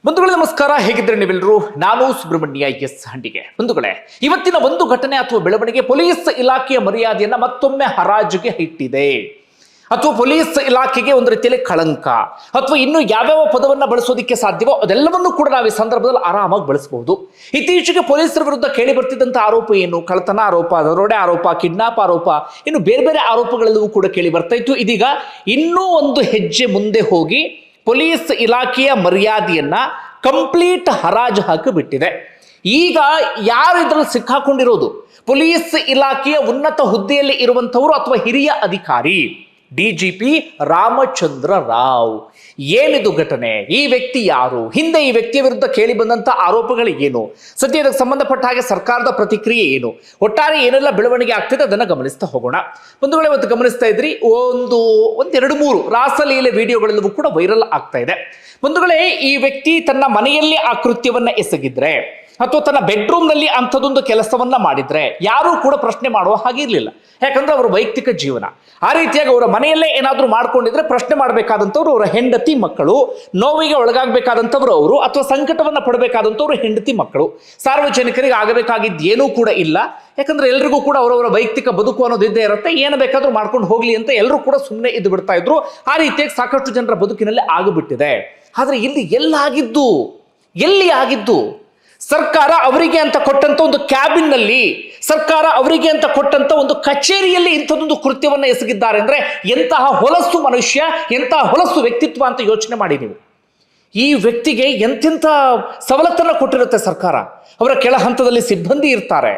ಬಂಧುಗಳೇ ನಮಸ್ಕಾರ, ಹೇಗಿದ್ರೆ ನೀವೆಲ್ಲರೂ? ನಾನು ಸುಬ್ರಹ್ಮಣ್ಯ ಎಸ್ ಹಂಡಿಗೆ. ಬಂಧುಗಳೇ, ಇವತ್ತಿನ ಒಂದು ಘಟನೆ ಅಥವಾ ಬೆಳವಣಿಗೆ ಪೊಲೀಸ್ ಇಲಾಖೆಯ ಮರ್ಯಾದೆಯನ್ನ ಮತ್ತೊಮ್ಮೆ ಹರಾಜಿಗೆ ಇಟ್ಟಿದೆ. ಅಥವಾ ಪೊಲೀಸ್ ಇಲಾಖೆಗೆ ಒಂದು ರೀತಿಯಲ್ಲಿ ಕಳಂಕ, ಅಥವಾ ಇನ್ನು ಯಾವ್ಯಾವ ಪದವನ್ನ ಬಳಸೋದಿಕ್ಕೆ ಸಾಧ್ಯವೋ ಅದೆಲ್ಲವನ್ನೂ ಕೂಡ ನಾವು ಈ ಸಂದರ್ಭದಲ್ಲಿ ಆರಾಮಾಗಿ ಬಳಸಬಹುದು. ಇತ್ತೀಚೆಗೆ ಪೊಲೀಸರ ವಿರುದ್ಧ ಕೇಳಿ ಬರ್ತಿದ್ದಂತ ಆರೋಪ ಏನು? ಕಳ್ಳತನ ಆರೋಪ, ದರೋಡೆ ಆರೋಪ, ಕಿಡ್ನಾಪ್ ಆರೋಪ, ಇನ್ನು ಬೇರೆ ಬೇರೆ ಆರೋಪಗಳೆಲ್ಲವೂ ಕೂಡ ಕೇಳಿ ಬರ್ತಾ ಇತ್ತು. ಇದೀಗ ಇನ್ನೂ ಒಂದು ಹೆಜ್ಜೆ ಮುಂದೆ ಹೋಗಿ ಪೊಲೀಸ್ ಇಲಾಖೆಯ ಮರ್ಯಾದೆಯನ್ನ ಕಂಪ್ಲೀಟ್ ಹರಾಜು ಹಾಕಿಬಿಟ್ಟಿದೆ. ಈಗ ಯಾರು ಇದರಲ್ಲಿ ಸಿಕ್ಕಾಕೊಂಡಿರೋದು? ಪೊಲೀಸ್ ಇಲಾಖೆಯ ಉನ್ನತ ಹುದ್ದೆಯಲ್ಲಿ ಇರುವಂತವರು ಅಥವಾ ಹಿರಿಯ ಅಧಿಕಾರಿ ಡಿಜಿಪಿ ರಾಮಚಂದ್ರ ರಾವ್. ಏನಿದು ಘಟನೆ? ಈ ವ್ಯಕ್ತಿ ಯಾರು? ಹಿಂದೆ ಈ ವ್ಯಕ್ತಿಯ ವಿರುದ್ಧ ಕೇಳಿ ಬಂದಂತ ಆರೋಪಗಳು ಏನು? ಸದ್ಯ ಇದಕ್ಕೆ ಸಂಬಂಧಪಟ್ಟ ಹಾಗೆ ಸರ್ಕಾರದ ಪ್ರತಿಕ್ರಿಯೆ ಏನು? ಒಟ್ಟಾರೆ ಏನೆಲ್ಲ ಬೆಳವಣಿಗೆ ಆಗ್ತಿದೆ ಅದನ್ನ ಗಮನಿಸ್ತಾ ಹೋಗೋಣ. ಒಂದು ವೇಳೆ ಇವತ್ತು ಗಮನಿಸ್ತಾ ಇದ್ರಿ, ಒಂದೆರಡು ಮೂರು ರಾಸಲೀಲೆ ವಿಡಿಯೋಗಳೆಲ್ಲವೂ ಕೂಡ ವೈರಲ್ ಆಗ್ತಾ ಇದೆ. ಬಂಧುಗಳೇ, ಈ ವ್ಯಕ್ತಿ ತನ್ನ ಮನೆಯಲ್ಲಿ ಆ ಕೃತ್ಯವನ್ನ ಎಸಗಿದ್ರೆ ಅಥವಾ ತನ್ನ ಬೆಡ್ರೂಮ್ ನಲ್ಲಿ ಅಂಥದ್ದೊಂದು ಕೆಲಸವನ್ನ ಮಾಡಿದ್ರೆ ಯಾರೂ ಕೂಡ ಪ್ರಶ್ನೆ ಮಾಡುವ ಹಾಗಿರ್ಲಿಲ್ಲ. ಯಾಕಂದ್ರೆ ಅವರ ವೈಯಕ್ತಿಕ ಜೀವನ. ಆ ರೀತಿಯಾಗಿ ಅವರ ಮನೆಯಲ್ಲೇ ಏನಾದ್ರೂ ಮಾಡ್ಕೊಂಡಿದ್ರೆ ಪ್ರಶ್ನೆ ಮಾಡಬೇಕಾದಂಥವ್ರು ಅವರ ಹೆಂಡತಿ ಮಕ್ಕಳು, ನೋವಿಗೆ ಒಳಗಾಗಬೇಕಾದಂಥವ್ರು ಅವರು, ಅಥವಾ ಸಂಕಟವನ್ನ ಪಡಬೇಕಾದಂಥವ್ರು ಹೆಂಡತಿ ಮಕ್ಕಳು. ಸಾರ್ವಜನಿಕರಿಗೆ ಆಗಬೇಕಾಗಿದ್ದು ಏನೂ ಕೂಡ ಇಲ್ಲ. ಯಾಕಂದ್ರೆ ಎಲ್ರಿಗೂ ಕೂಡ ಅವರವರ ವೈಯಕ್ತಿಕ ಬದುಕು ಅನ್ನೋದು ಇದ್ದೇ ಇರುತ್ತೆ. ಏನು ಬೇಕಾದ್ರೂ ಮಾಡ್ಕೊಂಡು ಹೋಗ್ಲಿ ಅಂತ ಎಲ್ಲರೂ ಕೂಡ ಸುಮ್ಮನೆ ಇದ್ದು ಬಿಡ್ತಾ ಇದ್ರು. ಆ ರೀತಿಯಾಗಿ ಸಾಕಷ್ಟು ಜನರ ಬದುಕಿನಲ್ಲಿ ಆಗಿಬಿಟ್ಟಿದೆ. ಆದ್ರೆ ಇಲ್ಲಿ ಎಲ್ಲಿ ಆಗಿದ್ದು? ಸರ್ಕಾರ ಅವರಿಗೆ ಅಂತ ಕೊಟ್ಟಂತ ಒಂದು ಕ್ಯಾಬಿನ್ ನಲ್ಲಿ, ಸರ್ಕಾರ ಅವರಿಗೆ ಅಂತ ಕೊಟ್ಟಂತ ಒಂದು ಕಚೇರಿಯಲ್ಲಿ ಇಂಥದ್ದೊಂದು ಕೃತ್ಯವನ್ನ ಎಸಗಿದ್ದಾರೆ ಅಂದ್ರೆ ಎಂತಹ ಹೊಲಸು ಮನುಷ್ಯ, ಎಂತಹ ಹೊಲಸು ವ್ಯಕ್ತಿತ್ವ ಅಂತ ಯೋಚನೆ ಮಾಡಿ ನೀವು. ಈ ವ್ಯಕ್ತಿಗೆ ಎಂತೆಂಥ ಸವಲತ್ತನ್ನ ಕೊಟ್ಟಿರುತ್ತೆ ಸರ್ಕಾರ. ಅವರ ಕೆಳ ಹಂತದಲ್ಲಿ ಸಿಬ್ಬಂದಿ ಇರ್ತಾರೆ,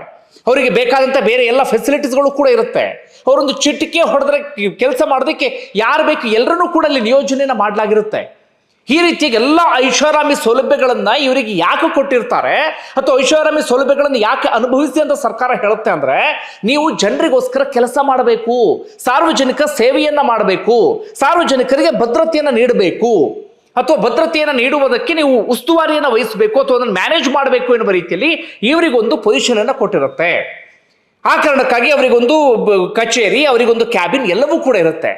ಅವರಿಗೆ ಬೇಕಾದಂತ ಬೇರೆ ಎಲ್ಲ ಫೆಸಿಲಿಟೀಸ್ಗಳು ಕೂಡ ಇರುತ್ತೆ. ಅವರೊಂದು ಚಿಟಿಕೆ ಹೊಡೆದ್ರೆ ಕೆಲಸ ಮಾಡೋದಕ್ಕೆ ಯಾರು ಬೇಕು ಎಲ್ಲರನ್ನೂ ಕೂಡ ಅಲ್ಲಿ ನಿಯೋಜನೆಯನ್ನ ಮಾಡಲಾಗಿರುತ್ತೆ. ಈ ರೀತಿಯಾಗಿ ಎಲ್ಲ ಐಷಾರಾಮಿ ಸೌಲಭ್ಯಗಳನ್ನ ಇವರಿಗೆ ಯಾಕೆ ಕೊಟ್ಟಿರ್ತಾರೆ, ಅಥವಾ ಐಷಾರಾಮಿ ಸೌಲಭ್ಯಗಳನ್ನು ಯಾಕೆ ಅನುಭವಿಸಿ ಅಂತ ಸರ್ಕಾರ ಹೇಳುತ್ತೆ ಅಂದ್ರೆ, ನೀವು ಜನರಿಗೋಸ್ಕರ ಕೆಲಸ ಮಾಡಬೇಕು, ಸಾರ್ವಜನಿಕ ಸೇವೆಯನ್ನ ಮಾಡಬೇಕು, ಸಾರ್ವಜನಿಕರಿಗೆ ಭದ್ರತೆಯನ್ನ ನೀಡಬೇಕು, ಅಥವಾ ಭದ್ರತೆಯನ್ನು ನೀಡುವುದಕ್ಕೆ ನೀವು ಉಸ್ತುವಾರಿಯನ್ನು ವಹಿಸಬೇಕು, ಅಥವಾ ಅದನ್ನು ಮ್ಯಾನೇಜ್ ಮಾಡಬೇಕು ಎನ್ನುವ ರೀತಿಯಲ್ಲಿ ಇವರಿಗೊಂದು ಪೊಸಿಷನ್ ಅನ್ನು ಕೊಟ್ಟಿರುತ್ತೆ. ಆ ಕಾರಣಕ್ಕಾಗಿ ಅವರಿಗೊಂದು ಕಚೇರಿ, ಅವರಿಗೊಂದು ಕ್ಯಾಬಿನ್ ಎಲ್ಲವೂ ಕೂಡ ಇರುತ್ತೆ.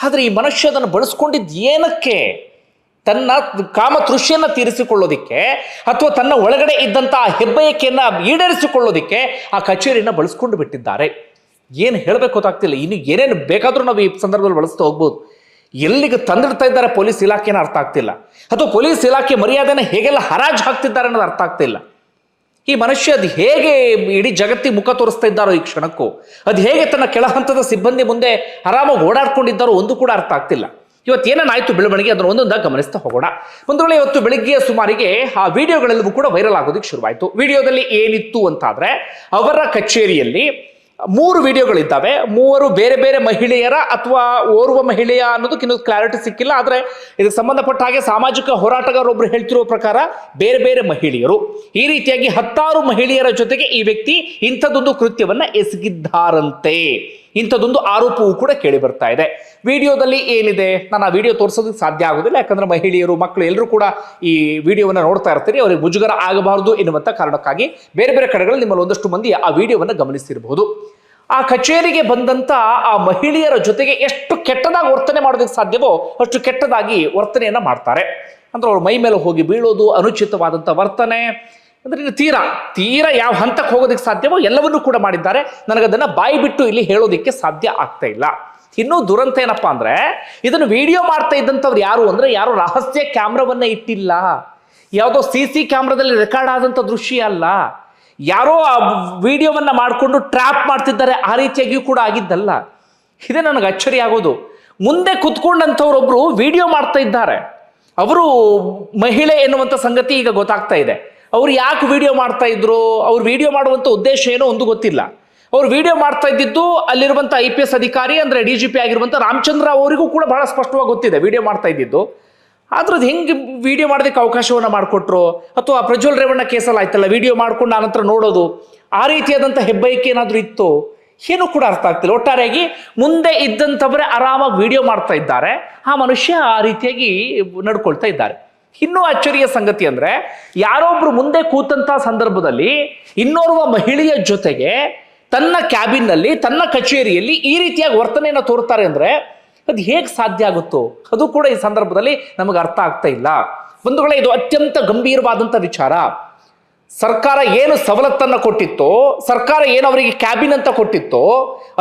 ಆದ್ರೆ ಈ ಮನುಷ್ಯ ಅದನ್ನು ಬಳಸ್ಕೊಂಡಿದ್ದು ಏನಕ್ಕೆ? ತನ್ನ ಕಾಮತೃಷ್ಟಿಯನ್ನ ತೀರಿಸಿಕೊಳ್ಳೋದಿಕ್ಕೆ, ಅಥವಾ ತನ್ನ ಒಳಗಡೆ ಇದ್ದಂತಹ ಹೆಬ್ಬಯಕೆಯನ್ನ ಈಡೇರಿಸಿಕೊಳ್ಳೋದಿಕ್ಕೆ ಆ ಕಚೇರಿಯನ್ನ ಬಳಸ್ಕೊಂಡು ಬಿಟ್ಟಿದ್ದಾರೆ. ಏನು ಹೇಳಬೇಕು ಗೊತ್ತಾಗ್ತಿಲ್ಲ. ಇನ್ನು ಏನೇನು ಬೇಕಾದ್ರೂ ನಾವು ಈ ಸಂದರ್ಭದಲ್ಲಿ ಬಳಸ್ತಾ ಹೋಗ್ಬೋದು. ಎಲ್ಲಿಗೆ ತಂದಿಡ್ತಾ ಇದ್ದಾರೆ ಪೊಲೀಸ್ ಇಲಾಖೆನ ಅರ್ಥ ಆಗ್ತಿಲ್ಲ, ಅಥವಾ ಪೊಲೀಸ್ ಇಲಾಖೆ ಮರ್ಯಾದೆನ ಹೇಗೆಲ್ಲ ಹರಾಜು ಹಾಕ್ತಿದ್ದಾರೆ ಅನ್ನೋದು ಅರ್ಥ ಆಗ್ತಿಲ್ಲ. ಈ ಮನುಷ್ಯ ಅದು ಹೇಗೆ ಇಡೀ ಜಗತ್ತಿಗೆ ಮುಖ ತೋರಿಸ್ತಾ ಇದ್ದಾರೋ ಈ ಕ್ಷಣಕ್ಕೂ, ಅದು ಹೇಗೆ ತನ್ನ ಕೆಳ ಹಂತದ ಸಿಬ್ಬಂದಿ ಮುಂದೆ ಆರಾಮಾಗಿ ಓಡಾಡ್ಕೊಂಡಿದ್ದಾರೋ ಒಂದು ಕೂಡ ಅರ್ಥ ಆಗ್ತಿಲ್ಲ. ಇವತ್ತೇನಾಯ್ತು ಬೆಳವಣಿಗೆ ಅದನ್ನು ಒಂದೊಂದಾಗಿ ಗಮನಿಸ್ತಾ ಹೋಗೋಣ. ಒಂದು ವೇಳೆ ಇವತ್ತು ಬೆಳಿಗ್ಗೆ ಸುಮಾರಿಗೆ ಆ ವಿಡಿಯೋಗಳೆಲ್ಲವೂ ಕೂಡ ವೈರಲ್ ಆಗೋದಕ್ಕೆ ಶುರುವಾಯಿತು. ವಿಡಿಯೋದಲ್ಲಿ ಏನಿತ್ತು ಅಂತಾದ್ರೆ, ಅವರ ಕಚೇರಿಯಲ್ಲಿ 3 ವಿಡಿಯೋಗಳಿದ್ದಾವೆ. 3 ಬೇರೆ ಬೇರೆ ಮಹಿಳೆಯರ ಅಥವಾ ಓರ್ವ ಮಹಿಳೆಯ ಅನ್ನೋದಕ್ಕೆ ಇನ್ನೂ ಕ್ಲಾರಿಟಿ ಸಿಕ್ಕಿಲ್ಲ. ಆದ್ರೆ ಇದಕ್ಕೆ ಸಂಬಂಧಪಟ್ಟ ಹಾಗೆ ಸಾಮಾಜಿಕ ಹೋರಾಟಗಾರರೊಬ್ಬರು ಹೇಳ್ತಿರೋ ಪ್ರಕಾರ ಬೇರೆ ಬೇರೆ ಮಹಿಳೆಯರು, ಈ ರೀತಿಯಾಗಿ 10 ಮಹಿಳೆಯರ ಜೊತೆಗೆ ಈ ವ್ಯಕ್ತಿ ಇಂಥದ್ದೊಂದು ಕೃತ್ಯವನ್ನ ಎಸಗಿದ್ದಾರಂತೆ. ಇಂಥದ್ದೊಂದು ಆರೋಪವೂ ಕೂಡ ಕೇಳಿ ಬರ್ತಾ ಇದೆ. ವಿಡಿಯೋದಲ್ಲಿ ಏನಿದೆ, ನಾನು ಆ ವಿಡಿಯೋ ತೋರಿಸೋದಕ್ಕೆ ಸಾಧ್ಯ ಆಗೋದಿಲ್ಲ. ಯಾಕಂದ್ರೆ ಮಹಿಳೆಯರು, ಮಕ್ಕಳು ಎಲ್ಲರೂ ಕೂಡ ಈ ವಿಡಿಯೋವನ್ನ ನೋಡ್ತಾ ಇರ್ತೀರಿ. ಅವರಿಗೆ ಮುಜುಗರ ಆಗಬಾರದು ಎನ್ನುವಂತ ಕಾರಣಕ್ಕಾಗಿ ಬೇರೆ ಬೇರೆ ಕಡೆಗಳಲ್ಲಿ ನಿಮ್ಮಲ್ಲಿ ಒಂದಷ್ಟು ಮಂದಿ ಆ ವಿಡಿಯೋವನ್ನ ಗಮನಿಸಿರಬಹುದು. ಆ ಕಚೇರಿಗೆ ಬಂದಂತ ಆ ಮಹಿಳೆಯರ ಜೊತೆಗೆ ಎಷ್ಟು ಕೆಟ್ಟದಾಗಿ ವರ್ತನೆ ಮಾಡೋದಕ್ಕೆ ಸಾಧ್ಯವೋ ಅಷ್ಟು ಕೆಟ್ಟದಾಗಿ ವರ್ತನೆಯನ್ನ ಮಾಡ್ತಾರೆ. ಅಂದ್ರೆ ಅವ್ರ ಮೈ ಮೇಲೆ ಹೋಗಿ ಬೀಳೋದು, ಅನುಚಿತವಾದಂಥ ವರ್ತನೆ, ಅಂದ್ರೆ ತೀರಾ ಯಾವ ಹಂತಕ್ಕೆ ಹೋಗೋದಕ್ಕೆ ಸಾಧ್ಯವೋ ಎಲ್ಲವನ್ನೂ ಕೂಡ ಮಾಡಿದ್ದಾರೆ. ನನಗದನ್ನ ಬಾಯಿ ಬಿಟ್ಟು ಇಲ್ಲಿ ಹೇಳೋದಿಕ್ಕೆ ಸಾಧ್ಯ ಆಗ್ತಾ ಇಲ್ಲ. ಇನ್ನೂ ದುರಂತ ಏನಪ್ಪಾ ಅಂದ್ರೆ, ಇದನ್ನು ವಿಡಿಯೋ ಮಾಡ್ತಾ ಇದ್ದಂಥವ್ರು ಯಾರು ಅಂದ್ರೆ, ಯಾರೋ ರಹಸ್ಯ ಕ್ಯಾಮ್ರಾವನ್ನ ಇಟ್ಟಿಲ್ಲ, ಯಾವುದೋ CC ಕ್ಯಾಮ್ರಾದಲ್ಲಿ ರೆಕಾರ್ಡ್ ಆದಂಥ ದೃಶ್ಯ ಅಲ್ಲ, ಯಾರೋ ಆ ವಿಡಿಯೋವನ್ನ ಮಾಡಿಕೊಂಡು ಟ್ರ್ಯಾಪ್ ಮಾಡ್ತಿದ್ದಾರೆ, ಆ ರೀತಿಯಾಗಿಯೂ ಕೂಡ ಆಗಿದ್ದಲ್ಲ. ಇದೇ ನನಗೆ ಅಚ್ಚರಿ ಆಗೋದು. ಮುಂದೆ ಕುತ್ಕೊಂಡಂಥವ್ರೊಬ್ರು ವಿಡಿಯೋ ಮಾಡ್ತಾ ಇದ್ದಾರೆ. ಅವರು ಮಹಿಳೆ ಎನ್ನುವಂಥ ಸಂಗತಿ ಈಗ ಗೊತ್ತಾಗ್ತಾ ಇದೆ. ಅವ್ರು ಯಾಕೆ ವಿಡಿಯೋ ಮಾಡ್ತಾ ಇದ್ರು, ಅವ್ರು ವಿಡಿಯೋ ಮಾಡುವಂಥ ಉದ್ದೇಶ ಏನೋ ಒಂದು ಗೊತ್ತಿಲ್ಲ. ಅವ್ರು ವಿಡಿಯೋ ಮಾಡ್ತಾ ಇದ್ದಿದ್ದು ಅಲ್ಲಿರುವಂಥ IPS ಅಧಿಕಾರಿ ಅಂದ್ರೆ DGP ಆಗಿರುವಂಥ ರಾಮಚಂದ್ರ ಅವರಿಗೂ ಕೂಡ ಬಹಳ ಸ್ಪಷ್ಟವಾಗಿ ಗೊತ್ತಿದೆ ವಿಡಿಯೋ ಮಾಡ್ತಾ ಇದ್ದಿದ್ದು. ಆದ್ರೆ ಅದು ಹೆಂಗೆ ವಿಡಿಯೋ ಮಾಡೋದಕ್ಕೆ ಅವಕಾಶವನ್ನ ಮಾಡಿಕೊಟ್ರು, ಅಥವಾ ಪ್ರಜ್ವಲ್ ರೇವಣ್ಣ ಕೇಸಲ್ಲಿ ಆಯ್ತಲ್ಲ, ವಿಡಿಯೋ ಮಾಡ್ಕೊಂಡು ಆನಂತರ ನೋಡೋದು, ಆ ರೀತಿಯಾದಂಥ ಹೆಬ್ಬಯಕೆ ಏನಾದರೂ ಇತ್ತು, ಏನೂ ಕೂಡ ಅರ್ಥ ಆಗ್ತಿಲ್ಲ. ಒಟ್ಟಾರೆಯಾಗಿ ಮುಂದೆ ಇದ್ದಂಥವರೇ ಆರಾಮಾಗಿ ವಿಡಿಯೋ ಮಾಡ್ತಾ ಇದ್ದಾರೆ, ಆ ಮನುಷ್ಯ ಆ ರೀತಿಯಾಗಿ ನಡ್ಕೊಳ್ತಾ ಇದ್ದಾರೆ. ಇನ್ನೂ ಅಚ್ಚರಿಯ ಸಂಗತಿ ಅಂದ್ರೆ, ಯಾರೊಬ್ರು ಮುಂದೆ ಕೂತಂತ ಸಂದರ್ಭದಲ್ಲಿ ಇನ್ನೋರ್ವ ಮಹಿಳೆಯ ಜೊತೆಗೆ ತನ್ನ ಕ್ಯಾಬಿನ್ ನಲ್ಲಿ, ತನ್ನ ಕಚೇರಿಯಲ್ಲಿ ಈ ರೀತಿಯಾಗಿ ವರ್ತನೆಯನ್ನು ತೋರ್ತಾರೆ ಅಂದ್ರೆ ಅದು ಹೇಗೆ ಸಾಧ್ಯ ಆಗುತ್ತೋ ಅದು ಕೂಡ ಈ ಸಂದರ್ಭದಲ್ಲಿ ನಮಗೆ ಅರ್ಥ ಆಗ್ತಾ ಇಲ್ಲ. ಬಂಧುಗಳೇ, ಇದು ಅತ್ಯಂತ ಗಂಭೀರವಾದಂಥ ವಿಚಾರ. ಸರ್ಕಾರ ಏನು ಸವಲತ್ತನ್ನು ಕೊಟ್ಟಿತ್ತೋ, ಸರ್ಕಾರ ಏನು ಅವರಿಗೆ ಕ್ಯಾಬಿನ್ ಅಂತ ಕೊಟ್ಟಿತ್ತೋ,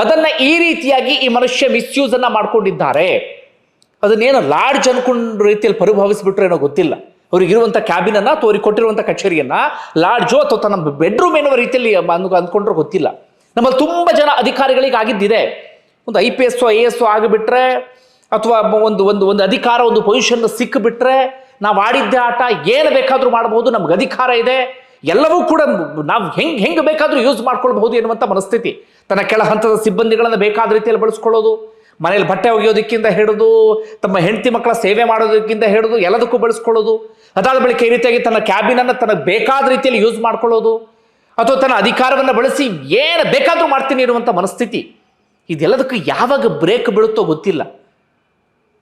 ಅದನ್ನ ಈ ರೀತಿಯಾಗಿ ಈ ಮನುಷ್ಯ ಮಿಸ್ಯೂಸ್ ಅನ್ನ ಮಾಡ್ಕೊಂಡಿದ್ದಾರೆ. ಅದನ್ನೇನು ಲಾಡ್ಜ್ ಅನ್ಕೊಂಡ ರೀತಿಯಲ್ಲಿ ಪರಿಭಾವಿಸ್ಬಿಟ್ರೆ ಏನೋ ಗೊತ್ತಿಲ್ಲ. ಅವ್ರಿಗಿರುವಂಥ ಕ್ಯಾಬಿನ್ ಅನ್ನ ಅಥವಾ ಅವ್ರಿಗೆ ಕೊಟ್ಟಿರುವಂಥ ಕಚೇರಿಯನ್ನ ಲಾಡ್ಜು ಅಥವಾ ತನ್ನ ಬೆಡ್ರೂಮ್ ಎನ್ನುವ ರೀತಿಯಲ್ಲಿ ಅಂದ್ಕೊಂಡ್ರೆ ಗೊತ್ತಿಲ್ಲ. ನಮ್ಮಲ್ಲಿ ತುಂಬ ಜನ ಅಧಿಕಾರಿಗಳಿಗೆ ಆಗಿದ್ದಿದೆ. ಒಂದು IPS IAS ಆಗಿಬಿಟ್ರೆ ಅಥವಾ ಒಂದು ಅಧಿಕಾರ, ಒಂದು ಪೊಸಿಷನ್ ಸಿಕ್ಕಿಬಿಟ್ರೆ ನಾವು ಆಡಿದ್ದೆ ಆಟ, ಏನು ಬೇಕಾದರೂ ಮಾಡಬಹುದು, ನಮ್ಗೆ ಅಧಿಕಾರ ಇದೆ, ಎಲ್ಲವೂ ಕೂಡ ನಾವು ಹೆಂಗೆ ಬೇಕಾದರೂ ಯೂಸ್ ಮಾಡ್ಕೊಳ್ಬಹುದು ಎನ್ನುವಂಥ ಮನಸ್ಥಿತಿ. ತನ್ನ ಕೆಳ ಹಂತದ ಸಿಬ್ಬಂದಿಗಳನ್ನು ಬೇಕಾದ ರೀತಿಯಲ್ಲಿ ಬಳಸ್ಕೊಳ್ಳೋದು, ಮನೇಲಿ ಬಟ್ಟೆ ಒಗೆಯೋದಕ್ಕಿಂತ ಹಿಡಿದು ತಮ್ಮ ಹೆಂಡತಿ ಮಕ್ಕಳ ಸೇವೆ ಮಾಡೋದಕ್ಕಿಂತ ಹಿಡಿದು ಎಲ್ಲದಕ್ಕೂ ಬಳಸ್ಕೊಳ್ಳೋದು. ಅದಾದ ಬಳಿಕ ಈ ರೀತಿಯಾಗಿ ತನ್ನ ಕ್ಯಾಬಿನನ್ನು ತನಗೆ ಬೇಕಾದ ರೀತಿಯಲ್ಲಿ ಯೂಸ್ ಮಾಡ್ಕೊಳ್ಳೋದು, ಅಥವಾ ತನ್ನ ಅಧಿಕಾರವನ್ನು ಬಳಸಿ ಏನು ಬೇಕಾದರೂ ಮಾಡ್ತೀನಿ ಇರುವಂಥ ಮನಸ್ಥಿತಿ. ಇದೆಲ್ಲದಕ್ಕೂ ಯಾವಾಗ ಬ್ರೇಕ್ ಬೀಳುತ್ತೋ ಗೊತ್ತಿಲ್ಲ.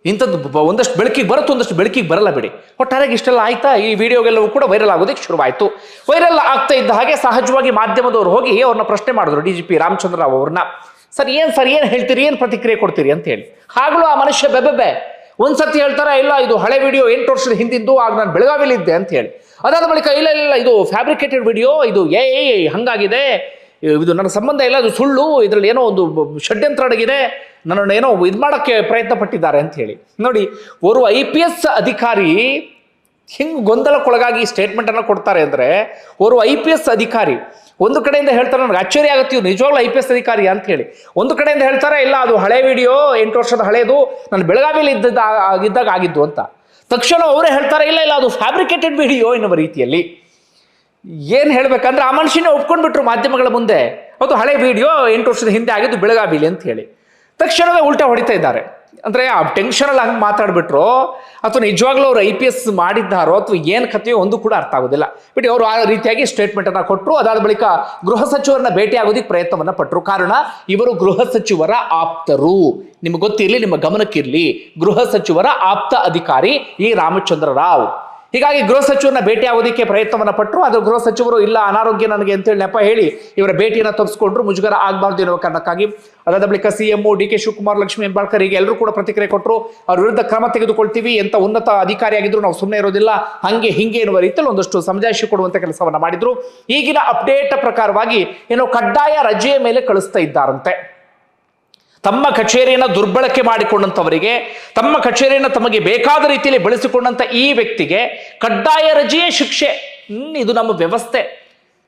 ಇಂಥದ್ದು ಒಂದಷ್ಟು ಬೆಳಕಿಗೆ ಬರುತ್ತೆ, ಒಂದಷ್ಟು ಬೆಳಕಿಗೆ ಬರಲ್ಲ ಬಿಡಿ. ಒಟ್ಟಾರೆಯಾಗಿ ಇಷ್ಟೆಲ್ಲ ಆಯ್ತಾ, ಈ ವಿಡಿಯೋಗೆಲ್ಲವೂ ಕೂಡ ವೈರಲ್ ಆಗೋದಕ್ಕೆ ಶುರುವಾಯಿತು. ವೈರಲ್ ಆಗ್ತಾ ಇದ್ದ ಹಾಗೆ ಸಹಜವಾಗಿ ಮಾಧ್ಯಮದವರು ಹೋಗಿ ಅವ್ರನ್ನ ಪ್ರಶ್ನೆ ಮಾಡಿದ್ರು, DGP ರಾಮಚಂದ್ರ ರಾವ್ ಅವ್ರನ್ನ. ಸರ್ ಏನು ಹೇಳ್ತೀರಿ, ಏನು ಪ್ರತಿಕ್ರಿಯೆ ಕೊಡ್ತೀರಿ ಅಂತ ಹೇಳಿ. ಆಗಲೂ ಆ ಮನುಷ್ಯ ಬೆಬ್ಬೆ ಒಂದ್ಸತಿ ಹೇಳ್ತಾರೆ, ಇಲ್ಲ ಇದು ಹಳೆ ವಿಡಿಯೋ 8 ವರ್ಷದ ಹಿಂದಿಂದು, ಆಗ ನಾನು ಬೆಳಗಾವಿಲಿ ಇದ್ದೆ ಅಂತ ಹೇಳಿ. ಅದಾದ ಬಳಿಕ ಇಲ್ಲ ಇದು ಫ್ಯಾಬ್ರಿಕೇಟೆಡ್ ವಿಡಿಯೋ, ಇದು ಹಂಗಾಗಿದೆ, ಇದು ನನ್ನ ಸಂಬಂಧ ಇಲ್ಲ, ಅದು ಸುಳ್ಳು, ಇದರಲ್ಲಿ ಏನೋ ಒಂದು ಷಡ್ಯಂತ್ರ ಅಡಗಿದೆ, ನನ್ನನ್ನು ಏನೋ ಇದು ಮಾಡೋಕ್ಕೆ ಪ್ರಯತ್ನ ಪಟ್ಟಿದ್ದಾರೆ ಅಂತ ಹೇಳಿ. ನೋಡಿ, ಓರ್ವ IPS ಅಧಿಕಾರಿ ಹಿಂಗೆ ಗೊಂದಲಕ್ಕೊಳಗಾಗಿ ಸ್ಟೇಟ್ಮೆಂಟನ್ನು ಕೊಡ್ತಾರೆ ಅಂದರೆ, ಓರ್ವ IPS ಅಧಿಕಾರಿ ಒಂದು ಕಡೆಯಿಂದ ಹೇಳ್ತಾರೆ, ನನಗೆ ಅಚ್ಚರಿ ಆಗುತ್ತೆ ಇವ್ರು ನಿಜವಾಗ್ಲೂ IPS ಅಧಿಕಾರಿ ಅಂತ ಹೇಳಿ. ಒಂದು ಕಡೆಯಿಂದ ಹೇಳ್ತಾರೆ, ಇಲ್ಲ ಅದು ಹಳೆ ವಿಡಿಯೋ, 8 ವರ್ಷದ ಹಳೇದು, ನಾನು ಬೆಳಗಾವಿಯಲ್ಲಿ ಇದ್ದಾಗ ಆಗಿದ್ದು ಅಂತ. ತಕ್ಷಣ ಅವರೇ ಹೇಳ್ತಾರೆ, ಇಲ್ಲ ಅದು ಫ್ಯಾಬ್ರಿಕೇಟೆಡ್ ವಿಡಿಯೋ ಎನ್ನುವ ರೀತಿಯಲ್ಲಿ. ಏನು ಹೇಳ್ಬೇಕಂದ್ರೆ ಆ ಮನುಷ್ಯನೇ ಒಪ್ಕೊಂಡ್ಬಿಟ್ರು ಮಾಧ್ಯಮಗಳ ಮುಂದೆ, ಅದು ಹಳೆ ವಿಡಿಯೋ 8 ವರ್ಷದ ಹಿಂದೆ ಆಗಿದ್ದು ಬೆಳಗಾವಿಲಿ ಅಂತ ಹೇಳಿ. ತಕ್ಷಣವೇ ಉಲ್ಟಾ ಹೊಡಿತಾ ಇದ್ದಾರೆ. ಅಂದರೆ ಆ ಟೆನ್ಷನಲ್ಲಿ ಹಂಗೆ ಮಾತಾಡ್ಬಿಟ್ರು ಅಥವಾ ನಿಜವಾಗ್ಲೂ ಅವರು IPS ಮಾಡಿದ್ದಾರೋ ಅಥವಾ ಏನು ಕಥೆಯೋ ಒಂದು ಕೂಡ ಅರ್ಥ ಆಗೋದಿಲ್ಲ. ಬಟ್ ಅವರು ಆ ರೀತಿಯಾಗಿ ಸ್ಟೇಟ್ಮೆಂಟನ್ನು ಕೊಟ್ಟರು. ಅದಾದ ಬಳಿಕ ಗೃಹ ಸಚಿವರನ್ನ ಭೇಟಿ ಆಗೋದಕ್ಕೆ ಪ್ರಯತ್ನವನ್ನು ಪಟ್ಟರು. ಕಾರಣ, ಇವರು ಗೃಹ ಸಚಿವರ ಆಪ್ತರು. ನಿಮ್ಗೆ ಗೊತ್ತಿರಲಿ, ನಿಮ್ಮ ಗಮನಕ್ಕಿರಲಿ, ಗೃಹ ಸಚಿವರ ಆಪ್ತ ಅಧಿಕಾರಿ ಈ ರಾಮಚಂದ್ರ ರಾವ್. ಹೀಗಾಗಿ ಗೃಹ ಸಚಿವರನ್ನ ಭೇಟಿ ಆಗೋದಕ್ಕೆ ಪ್ರಯತ್ನವನ್ನು ಪಟ್ಟರು. ಅದು ಗೃಹ ಸಚಿವರು ಇಲ್ಲ, ಅನಾರೋಗ್ಯ ನನಗೆ ಅಂತೇಳಿ ನೆಪ ಹೇಳಿ ಇವರ ಭೇಟಿಯನ್ನು ತಪ್ಪಿಸ್ಕೊಂಡ್ರು, ಮುಜುಗರ ಆಗಬಾರ್ದು ಎನ್ನುವ ಕಾರಣಕ್ಕಾಗಿ. ಅದಾದ ಬಳಿಕ CM DK ಶಿವಕುಮಾರ್, ಲಕ್ಷ್ಮೀ ಹೆಬ್ಬಾಳ್ಕರ್ ಹೀಗೆ ಎಲ್ಲರೂ ಕೂಡ ಪ್ರತಿಕ್ರಿಯೆ ಕೊಟ್ಟರು. ಅವ್ರ ವಿರುದ್ಧ ಕ್ರಮ ತೆಗೆದುಕೊಳ್ತೀವಿ, ಎಂತ ಉನ್ನತ ಅಧಿಕಾರಿಯಾಗಿದ್ರು ನಾವು ಸುಮ್ಮನೆ ಇರೋದಿಲ್ಲ, ಹಂಗೆ ಹಿಂಗೆ ಎನ್ನುವ ರೀತಿಯಲ್ಲಿ ಒಂದಷ್ಟು ಸಮಜಾಯಿಷಿ ಕೊಡುವಂತ ಕೆಲಸವನ್ನ ಮಾಡಿದ್ರು. ಈಗಿನ ಅಪ್ಡೇಟ್ ಪ್ರಕಾರವಾಗಿ ಏನೋ ಕಡ್ಡಾಯ ರಜೆಯ ಮೇಲೆ ಕಳಿಸ್ತಾ ಇದ್ದಾರಂತೆ. ತಮ್ಮ ಕಚೇರಿಯನ್ನು ದುರ್ಬಳಕೆ ಮಾಡಿಕೊಂಡಂಥವರಿಗೆ, ತಮ್ಮ ಕಚೇರಿಯನ್ನು ತಮಗೆ ಬೇಕಾದ ರೀತಿಯಲ್ಲಿ ಬಳಸಿಕೊಂಡಂಥ ಈ ವ್ಯಕ್ತಿಗೆ ಕಡ್ಡಾಯ ರಜೆಯ ಶಿಕ್ಷೆ. ಇದು ನಮ್ಮ ವ್ಯವಸ್ಥೆ.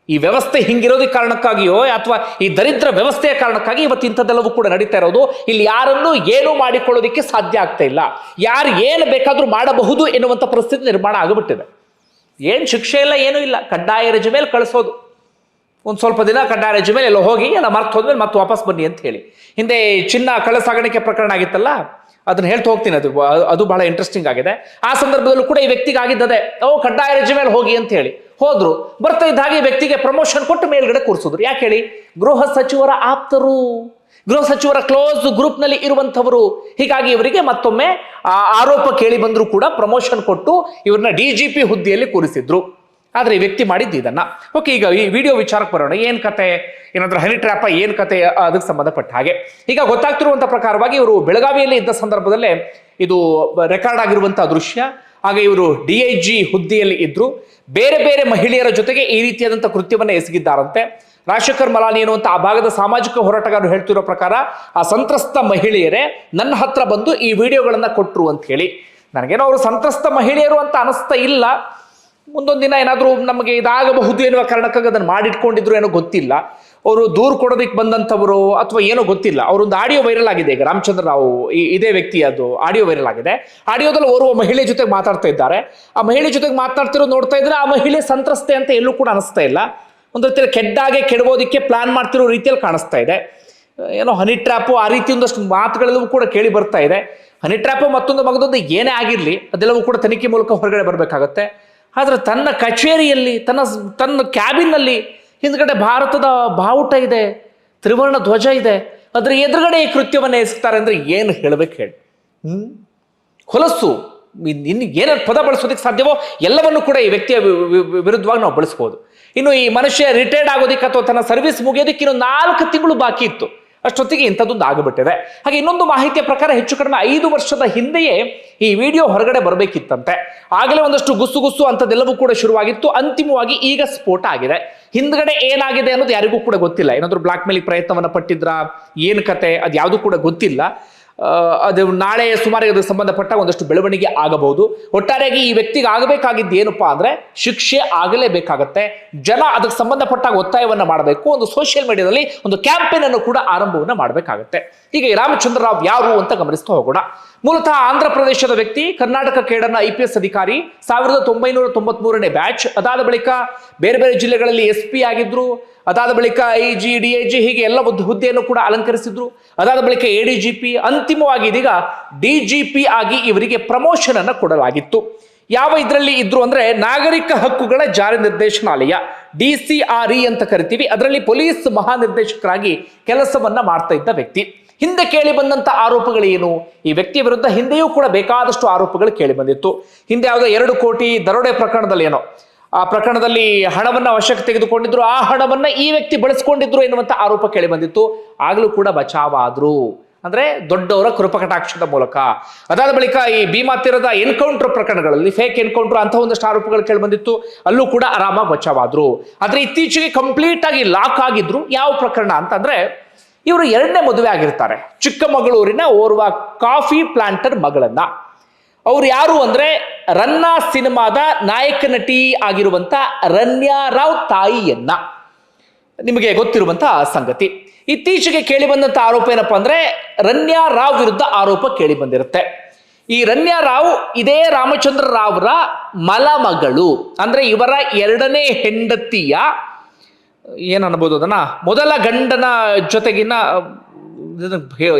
ಈ ವ್ಯವಸ್ಥೆ ಹಿಂಗಿರೋದಕ್ಕೆ ಕಾರಣಕ್ಕಾಗಿಯೋ ಅಥವಾ ಈ ದರಿದ್ರ ವ್ಯವಸ್ಥೆಯ ಕಾರಣಕ್ಕಾಗಿ ಇವತ್ತು ಇಂಥದ್ದೆಲ್ಲವೂ ಕೂಡ ನಡೀತಾ ಇರೋದು. ಇಲ್ಲಿ ಯಾರನ್ನೂ ಏನೂ ಮಾಡಿಕೊಳ್ಳೋದಕ್ಕೆ ಸಾಧ್ಯ ಆಗ್ತಾ ಇಲ್ಲ. ಯಾರು ಏನು ಬೇಕಾದರೂ ಮಾಡಬಹುದು ಎನ್ನುವಂಥ ಪರಿಸ್ಥಿತಿ ನಿರ್ಮಾಣ ಆಗಿಬಿಟ್ಟಿದೆ. ಏನು ಶಿಕ್ಷೆ ಇಲ್ಲ, ಏನೂ ಇಲ್ಲ, ಕಡ್ಡಾಯ ರಜೆ ಮೇಲೆ ಕಳಿಸೋದು. ಒಂದು ಸ್ವಲ್ಪ ದಿನ ಕಡ್ಡಾಯ ರಜೆ ಮೇಲೆ ಎಲ್ಲ ಹೋಗಿ ಎಲ್ಲ ಮರ್ತು ಹೋದ್ಮೇಲೆ ಮತ್ತೆ ವಾಪಸ್ ಬನ್ನಿ ಅಂತ ಹೇಳಿ. ಹಿಂದೆ ಚಿನ್ನ ಕಳ್ಳ ಸಾಗಾಣಿಕೆ ಪ್ರಕರಣ ಆಗಿತ್ತಲ್ಲ, ಅದನ್ನ ಹೇಳ್ತಾ ಹೋಗ್ತೀನಿ, ಅದು ಬಹಳ ಇಂಟ್ರೆಸ್ಟಿಂಗ್ ಆಗಿದೆ. ಆ ಸಂದರ್ಭದಲ್ಲೂ ಕೂಡ ಈ ವ್ಯಕ್ತಿಗೆ ಆಗಿದ್ದದೆ, ಕಡ್ಡಾಯ ರಜೆ ಮೇಲೆ ಹೋಗಿ ಅಂತ ಹೇಳಿ ಹೋದ್ರು. ಬರ್ತಾ ಇದ್ದ ಹಾಗೆ ವ್ಯಕ್ತಿಗೆ ಪ್ರಮೋಷನ್ ಕೊಟ್ಟು ಮೇಲ್ಗಡೆ ಕೂರಿಸಿದ್ರು. ಯಾಕೆ ಹೇಳಿ? ಗೃಹ ಸಚಿವರ ಆಪ್ತರು, ಗೃಹ ಸಚಿವರ ಕ್ಲೋಸ್ ಗ್ರೂಪ್ ನಲ್ಲಿ ಇರುವಂತವರು. ಹೀಗಾಗಿ ಇವರಿಗೆ ಮತ್ತೊಮ್ಮೆ ಆರೋಪ ಕೇಳಿ ಬಂದ್ರು ಕೂಡ ಪ್ರಮೋಷನ್ ಕೊಟ್ಟು ಇವ್ರನ್ನ DGP ಹುದ್ದೆಯಲ್ಲಿ ಕೂರಿಸಿದ್ರು. ಆದ್ರೆ ಈ ವ್ಯಕ್ತಿ ಮಾಡಿದ್ದು ಇದನ್ನ. ಓಕೆ, ಈಗ ಈ ವಿಡಿಯೋ ವಿಚಾರಕ್ಕೆ ಬರೋಣ. ಏನ್ ಕತೆ, ಏನಾದ್ರೂ ಹನಿ ಟ್ರ್ಯಾಪ, ಏನ್ ಕತೆ ಅದಕ್ಕೆ ಸಂಬಂಧಪಟ್ಟ ಹಾಗೆ. ಈಗ ಗೊತ್ತಾಗ್ತಿರುವಂತ ಪ್ರಕಾರವಾಗಿ ಇವರು ಬೆಳಗಾವಿಯಲ್ಲಿ ಇದ್ದ ಸಂದರ್ಭದಲ್ಲೇ ಇದು ರೆಕಾರ್ಡ್ ಆಗಿರುವಂತಹ ದೃಶ್ಯ. ಹಾಗೆ ಇವರು DIG ಹುದ್ದೆಯಲ್ಲಿ ಇದ್ರು. ಬೇರೆ ಬೇರೆ ಮಹಿಳೆಯರ ಜೊತೆಗೆ ಈ ರೀತಿಯಾದಂಥ ಕೃತ್ಯವನ್ನ ಎಸಗಿದ್ದಾರಂತೆ. ರಾಜಶೇಖರ್ ಮಲಾನಿ ಎನ್ನುವಂಥ ಆ ಭಾಗದ ಸಾಮಾಜಿಕ ಹೋರಾಟಗಾರರು ಹೇಳ್ತಿರೋ ಪ್ರಕಾರ ಆ ಸಂತ್ರಸ್ತ ಮಹಿಳೆಯರೇ ನನ್ನ ಹತ್ರ ಬಂದು ಈ ವಿಡಿಯೋಗಳನ್ನ ಕೊಟ್ಟರು ಅಂತ ಹೇಳಿ. ನನಗೇನೋ ಅವರು ಸಂತ್ರಸ್ತ ಮಹಿಳೆಯರು ಅಂತ ಅನಿಸ್ತಾ ಇಲ್ಲ. ಮುಂದೊಂದು ದಿನ ಏನಾದರೂ ನಮಗೆ ಇದಾಗಬಹುದು ಎನ್ನುವ ಕಾರಣಕ್ಕಾಗಿ ಅದನ್ನು ಮಾಡಿಟ್ಕೊಂಡಿದ್ರು ಏನೋ ಗೊತ್ತಿಲ್ಲ. ಅವರು ದೂರು ಕೊಡೋದಕ್ಕೆ ಬಂದಂಥವರು ಅಥವಾ ಏನೋ ಗೊತ್ತಿಲ್ಲ. ಅವರೊಂದು ಆಡಿಯೋ ವೈರಲ್ ಆಗಿದೆ ಈಗ. ರಾಮಚಂದ್ರ ರಾವ್ ಇದೇ ವ್ಯಕ್ತಿ, ಅದು ಆಡಿಯೋ ವೈರಲ್ ಆಗಿದೆ. ಆಡಿಯೋದಲ್ಲಿ ಓರ್ವ ಮಹಿಳೆ ಜೊತೆಗೆ ಮಾತಾಡ್ತಾ ಇದ್ದಾರೆ. ಆ ಮಹಿಳೆ ಜೊತೆಗೆ ಮಾತನಾಡ್ತಿರೋದು ನೋಡ್ತಾ ಇದ್ರೆ ಆ ಮಹಿಳೆ ಸಂತ್ರಸ್ತೆ ಅಂತ ಎಲ್ಲೂ ಕೂಡ ಅನಿಸ್ತಾ ಇಲ್ಲ. ಒಂದು ರೀತಿಯಲ್ಲಿ ಕೆಡ್ಡಾಗೆ ಕೆಡಬೋದಕ್ಕೆ ಪ್ಲಾನ್ ಮಾಡ್ತಿರೋ ರೀತಿಯಲ್ಲಿ ಕಾಣಿಸ್ತಾ ಇದೆ. ಏನೋ ಹನಿ ಟ್ರ್ಯಾಪು ಆ ರೀತಿ ಒಂದಷ್ಟು ಮಾತುಗಳೆಲ್ಲವೂ ಕೂಡ ಕೇಳಿ ಬರ್ತಾ ಇದೆ. ಹನಿ ಟ್ರ್ಯಾಪು ಮತ್ತೊಂದು ಮಗದೊಂದು ಏನೇ ಆಗಿರಲಿ ಅದೆಲ್ಲವೂ ಕೂಡ ತನಿಖೆ ಮೂಲಕ ಹೊರಗಡೆ ಬರಬೇಕಾಗತ್ತೆ. ಆದರೆ ತನ್ನ ಕಚೇರಿಯಲ್ಲಿ, ತನ್ನ ಕ್ಯಾಬಿನ್ನಲ್ಲಿ ಹಿಂದ್ಗಡೆ ಭಾರತದ ಬಾವುಟ ಇದೆ, ತ್ರಿವರ್ಣ ಧ್ವಜ ಇದೆ, ಅದ್ರ ಎದುರುಗಡೆ ಈ ಕೃತ್ಯವನ್ನು ಎಸಗ್ತಾರೆ ಅಂದ್ರೆ ಏನು ಹೇಳ್ಬೇಕು ಹೇಳಿ? ಹೊಲಸು, ಇನ್ನು ಏನಾದ್ರು ಪದ ಬಳಸೋದಕ್ಕೆ ಸಾಧ್ಯವೋ ಎಲ್ಲವನ್ನು ಕೂಡ ಈ ವ್ಯಕ್ತಿಯ ವಿರುದ್ಧವಾಗಿ ನಾವು ಬಳಸ್ಬೋದು. ಇನ್ನು ಈ ಮನುಷ್ಯ ರಿಟೈರ್ಡ್ ಆಗೋದಕ್ಕೆ ಅಥವಾ ತನ್ನ ಸರ್ವಿಸ್ ಮುಗಿಯೋದಕ್ಕೆ ಇನ್ನು 4 ತಿಂಗಳು ಬಾಕಿ ಇತ್ತು. ಅಷ್ಟೊತ್ತಿಗೆ ಇಂಥದ್ದೊಂದು ಆಗಿಬಿಟ್ಟಿದೆ. ಹಾಗೆ ಇನ್ನೊಂದು ಮಾಹಿತಿಯ ಪ್ರಕಾರ ಹೆಚ್ಚು ಕಡಿಮೆ 5 ವರ್ಷದ ಹಿಂದೆಯೇ ಈ ವಿಡಿಯೋ ಹೊರಗಡೆ ಬರಬೇಕಿತ್ತಂತೆ. ಆಗಲೇ ಒಂದಷ್ಟು ಗುಸ್ಸು ಅಂಥದ್ದೆಲ್ಲವೂ ಕೂಡ ಶುರುವಾಗಿತ್ತು. ಅಂತಿಮವಾಗಿ ಈಗ ಸ್ಫೋಟ ಆಗಿದೆ. ಹಿಂದ್ಗಡೆ ಏನಾಗಿದೆ ಅನ್ನೋದು ಯಾರಿಗೂ ಕೂಡ ಗೊತ್ತಿಲ್ಲ. ಏನಾದರೂ ಬ್ಲಾಕ್ ಮೇಲಿಂಗ್ ಪ್ರಯತ್ನವನ್ನ ಪಟ್ಟಿದ್ರ, ಏನು ಕತೆ, ಅದು ಯಾವುದು ಕೂಡ ಗೊತ್ತಿಲ್ಲ. ಅದು ನಾಳೆ ಸುಮಾರು ಅದಕ್ಕೆ ಸಂಬಂಧಪಟ್ಟ ಒಂದಷ್ಟು ಬೆಳವಣಿಗೆ ಆಗಬಹುದು. ಒಟ್ಟಾರೆಯಾಗಿ ಈ ವ್ಯಕ್ತಿಗೆ ಆಗಬೇಕಾಗಿದ್ದು ಏನಪ್ಪಾ ಅಂದ್ರೆ ಶಿಕ್ಷೆ ಆಗಲೇಬೇಕಾಗತ್ತೆ. ಜನ ಅದಕ್ಕೆ ಸಂಬಂಧಪಟ್ಟಾಗ ಒತ್ತಾಯವನ್ನ ಮಾಡಬೇಕು. ಒಂದು ಸೋಷಿಯಲ್ ಮೀಡಿಯಾದಲ್ಲಿ ಒಂದು ಕ್ಯಾಂಪೇನ್ ಅನ್ನು ಕೂಡ ಆರಂಭವನ್ನ ಮಾಡಬೇಕಾಗತ್ತೆ. ಈಗ ಈ ರಾಮಚಂದ್ರ ರಾವ್ ಯಾರು ಅಂತ ಗಮನಿಸ್ತಾ ಹೋಗೋಣ. ಮೂಲತಃ ಆಂಧ್ರ ಪ್ರದೇಶದ ವ್ಯಕ್ತಿ, ಕರ್ನಾಟಕ ಕೇಡರ್ನ IPS ಅಧಿಕಾರಿ, 1993ನೇ ಬ್ಯಾಚ್. ಅದಾದ ಬಳಿಕ ಬೇರೆ ಬೇರೆ ಜಿಲ್ಲೆಗಳಲ್ಲಿ SP ಆಗಿದ್ರು. ಅದಾದ ಬಳಿಕ IG, DIG ಹೀಗೆ ಎಲ್ಲ ಹುದ್ದೆಯನ್ನು ಕೂಡ ಅಲಂಕರಿಸಿದ್ರು. ಅದಾದ ಬಳಿಕ ADGP, ಅಂತಿಮವಾಗಿ ಇದೀಗ DGP ಆಗಿ ಇವರಿಗೆ ಪ್ರಮೋಷನ್ ಅನ್ನು ಕೊಡಲಾಗಿತ್ತು. ಯಾವ ಇದರಲ್ಲಿ ಇದ್ರು ಅಂದ್ರೆ ನಾಗರಿಕ ಹಕ್ಕುಗಳ ಜಾರಿ ನಿರ್ದೇಶನಾಲಯ, DCRE ಅಂತ ಕರಿತೀವಿ. ಅದರಲ್ಲಿ ಪೊಲೀಸ್ ಮಹಾನಿರ್ದೇಶಕರಾಗಿ ಕೆಲಸವನ್ನ ಮಾಡ್ತಾ ಇದ್ದ ವ್ಯಕ್ತಿ. ಹಿಂದೆ ಕೇಳಿ ಬಂದಂತ ಆರೋಪಗಳೇನು? ಈ ವ್ಯಕ್ತಿಯ ವಿರುದ್ಧ ಹಿಂದೆಯೂ ಕೂಡ ಬೇಕಾದಷ್ಟು ಆರೋಪಗಳು ಕೇಳಿ ಬಂದಿತ್ತು. ಹಿಂದೆ ಯಾವುದೋ 2 ಕೋಟಿ ದರೋಡೆ ಪ್ರಕರಣದಲ್ಲಿ ಏನೋ ಆ ಪ್ರಕರಣದಲ್ಲಿ ಹಣವನ್ನ ವಶಕ್ಕೆ ತೆಗೆದುಕೊಂಡಿದ್ರು. ಆ ಹಣವನ್ನ ಈ ವ್ಯಕ್ತಿ ಬಳಸಿಕೊಂಡಿದ್ರು ಎನ್ನುವಂತ ಆರೋಪ ಕೇಳಿ ಬಂದಿತ್ತು. ಆಗ್ಲೂ ಕೂಡ ಬಚಾವಾದ್ರು, ಅಂದ್ರೆ ದೊಡ್ಡವರ ಕೃಪಕಟಾಕ್ಷದ ಮೂಲಕ. ಅದಾದ ಬಳಿಕ ಈ ಭೀಮಾ ತೀರದ ಎನ್ಕೌಂಟರ್ ಪ್ರಕರಣಗಳಲ್ಲಿ, ಫೇಕ್ ಎನ್ಕೌಂಟರ್ ಅಂತ ಒಂದಷ್ಟು ಆರೋಪಗಳು ಕೇಳಿ ಬಂದಿತ್ತು. ಅಲ್ಲೂ ಕೂಡ ಆರಾಮಾಗಿ ಬಚಾವಾದ್ರು. ಆದ್ರೆ ಇತ್ತೀಚೆಗೆ ಕಂಪ್ಲೀಟ್ ಆಗಿ ಲಾಕ್ ಆಗಿದ್ರು. ಯಾವ ಪ್ರಕರಣ ಅಂತಂದ್ರೆ, ಇವರು 2ನೇ ಮದುವೆ ಆಗಿರ್ತಾರೆ. ಚಿಕ್ಕಮಗಳೂರಿನ ಓರ್ವ ಕಾಫಿ ಪ್ಲಾಂಟರ್ ಮಗಳನ್ನ. ಅವ್ರು ಯಾರು ಅಂದ್ರೆ ರನ್ನಾ ಸಿನಿಮಾದ ನಾಯಕ ನಟಿ ಆಗಿರುವಂತ ರನ್ಯಾ ರಾವ್ ತಾಯಿಯನ್ನ, ನಿಮಗೆ ಗೊತ್ತಿರುವಂತ ಸಂಗತಿ. ಇತ್ತೀಚೆಗೆ ಕೇಳಿ ಬಂದಂತ ಆರೋಪ ಏನಪ್ಪಾ ಅಂದ್ರೆ ರನ್ಯಾ ರಾವ್ ವಿರುದ್ಧ ಆರೋಪ ಕೇಳಿ ಬಂದಿರುತ್ತೆ. ಈ ರನ್ಯಾ ರಾವ್ ಇದೇ ರಾಮಚಂದ್ರ ರಾವ್ರ ಮಲಮಗಳು, ಅಂದ್ರೆ ಇವರ 2ನೇ ಹೆಂಡತಿಯ ಏನನ್ಬೋದು ಅದನ್ನ ಮೊದಲ ಗಂಡನ ಜೊತೆಗಿನ,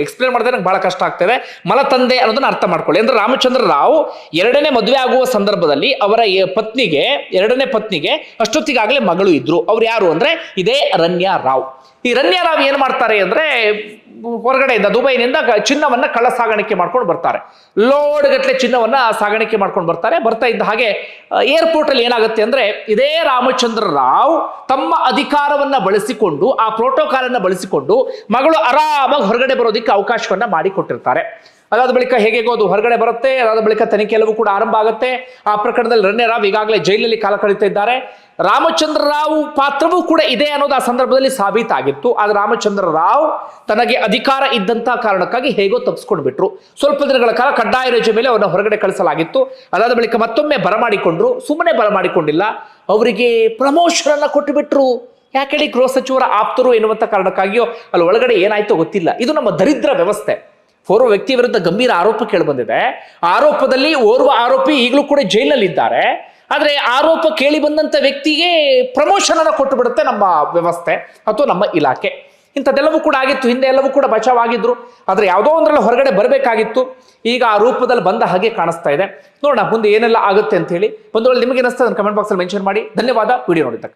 ಎಕ್ಸ್ಪ್ಲೇನ್ ಮಾಡಿದ್ರೆ ನಂಗೆ ಬಹಳ ಕಷ್ಟ ಆಗ್ತದೆ. ಮಲತಂದೆ ಅನ್ನೋದನ್ನ ಅರ್ಥ ಮಾಡ್ಕೊಳ್ಳಿ. ಅಂದ್ರೆ ರಾಮಚಂದ್ರ ರಾವ್ 2ನೇ ಮದುವೆ ಆಗುವ ಸಂದರ್ಭದಲ್ಲಿ ಅವರ ಪತ್ನಿಗೆ, 2ನೇ ಪತ್ನಿಗೆ ಅಷ್ಟೊತ್ತಿಗಾಗಲೇ ಮಗಳು ಇದ್ರು. ಅವ್ರು ಯಾರು ಅಂದ್ರೆ ಇದೇ ರನ್ಯಾ ರಾವ್. ಈ ರನ್ಯಾ ರಾವ್ ಏನ್ ಮಾಡ್ತಾರೆ ಅಂದ್ರೆ ಹೊರಗಡೆಯಿಂದ ದುಬೈನಿಂದ ಚಿನ್ನವನ್ನ ಕಳ್ಳ ಸಾಗಾಣಿಕೆ ಮಾಡ್ಕೊಂಡು ಬರ್ತಾರೆ. ಲೋಡ್ ಗಟ್ಟಲೆ ಚಿನ್ನವನ್ನ ಸಾಗಾಣಿಕೆ ಮಾಡ್ಕೊಂಡು ಬರ್ತಾ ಇದ್ದ ಹಾಗೆ ಏರ್ಪೋರ್ಟ್ ಅಲ್ಲಿ ಏನಾಗುತ್ತೆ ಅಂದ್ರೆ ಇದೇ ರಾಮಚಂದ್ರ ರಾವ್ ತಮ್ಮ ಅಧಿಕಾರವನ್ನ ಬಳಸಿಕೊಂಡು, ಆ ಪ್ರೋಟೋಕಾಲ್ ಅನ್ನ ಬಳಸಿಕೊಂಡು ಮಗಳು ಆರಾಮಾಗಿ ಹೊರಗಡೆ ಬರೋದಿಕ್ಕೆ ಅವಕಾಶವನ್ನ ಮಾಡಿಕೊಟ್ಟಿರ್ತಾರೆ. ಅದಾದ ಬಳಿಕ ಹೇಗೆಗೋ ಅದು ಹೊರಗಡೆ ಬರುತ್ತೆ. ಅದಾದ ಬಳಿಕ ತನಿಖೆ ಎಲ್ಲವೂ ಕೂಡ ಆರಂಭ ಆಗುತ್ತೆ. ಆ ಪ್ರಕರಣದಲ್ಲಿ ರನ್ಯಾ ರಾವ್ ಈಗಾಗಲೇ ಜೈಲಲ್ಲಿ ಕಾಲ ಕಳೀತಾ ಇದ್ದಾರೆ. ರಾಮಚಂದ್ರ ರಾವ್ ಪಾತ್ರವೂ ಕೂಡ ಇದೆ ಅನ್ನೋದು ಆ ಸಂದರ್ಭದಲ್ಲಿ ಸಾಬೀತಾಗಿತ್ತು. ಆದ್ರೆ ರಾಮಚಂದ್ರ ರಾವ್ ತನಗೆ ಅಧಿಕಾರ ಇದ್ದಂತಹ ಕಾರಣಕ್ಕಾಗಿ ಹೇಗೋ ತಪ್ಪಿಸ್ಕೊಂಡು ಬಿಟ್ರು. ಸ್ವಲ್ಪ ದಿನಗಳ ಕಾಲ ಕಡ್ಡಾಯ ರಜೆ ಮೇಲೆ ಅವರನ್ನ ಹೊರಗಡೆ ಕಳಿಸಲಾಗಿತ್ತು. ಅದಾದ ಬಳಿಕ ಮತ್ತೊಮ್ಮೆ ಬರಮಾಡಿಕೊಂಡ್ರು. ಸುಮ್ಮನೆ ಬರಮಾಡಿಕೊಂಡಿಲ್ಲ, ಅವರಿಗೆ ಪ್ರಮೋಷನ್ ಅನ್ನ ಕೊಟ್ಟು ಬಿಟ್ರು. ಯಾಕೆ ಗೃಹ ಸಚಿವರ ಆಪ್ತರು ಎನ್ನುವಂತ ಕಾರಣಕ್ಕಾಗಿಯೋ ಅಲ್ಲಿ ಒಳಗಡೆ ಏನಾಯ್ತೋ ಗೊತ್ತಿಲ್ಲ. ಇದು ನಮ್ಮ ದರಿದ್ರ ವ್ಯವಸ್ಥೆ. ಓರ್ವ ವ್ಯಕ್ತಿಯ ವಿರುದ್ಧ ಗಂಭೀರ ಆರೋಪ ಕೇಳಿಬಂದಿದೆ. ಆರೋಪದಲ್ಲಿ ಓರ್ವ ಆರೋಪಿ ಈಗಲೂ ಕೂಡ ಜೈಲಲ್ಲಿದ್ದಾರೆ. ಆದ್ರೆ ಆರೋಪ ಕೇಳಿ ಬಂದಂತ ವ್ಯಕ್ತಿಗೆ ಪ್ರಮೋಷನ್ ಅನ್ನು ಕೊಟ್ಟು ಬಿಡುತ್ತೆ ನಮ್ಮ ವ್ಯವಸ್ಥೆ ಅಥವಾ ನಮ್ಮ ಇಲಾಖೆ. ಇಂಥದ್ದೆಲ್ಲವೂ ಕೂಡ ಆಗಿತ್ತು. ಹಿಂದೆ ಎಲ್ಲವೂ ಕೂಡ ಬಚಾವಾಗಿದ್ರು. ಆದ್ರೆ ಯಾವುದೋ ಒಂದ್ರಲ್ಲಿ ಹೊರಗಡೆ ಬರಬೇಕಾಗಿತ್ತು. ಈಗ ಆ ರೂಪದಲ್ಲಿ ಬಂದ ಹಾಗೆ ಕಾಣಿಸ್ತಾ ಇದೆ. ನೋಡೋಣ ಮುಂದೆ ಏನೆಲ್ಲ ಆಗುತ್ತೆ ಅಂತ ಹೇಳಿ. ಒಂದು ವೇಳೆ ನಿಮಗೆ ಅನಿಸ್ತದೆ ಕಮೆಂಟ್ ಬಾಕ್ಸ್ ಅಲ್ಲಿ ಮೆನ್ಷನ್ ಮಾಡಿ. ಧನ್ಯವಾದ ವಿಡಿಯೋ ನೋಡಿದ್ದಕ್ಕೆ.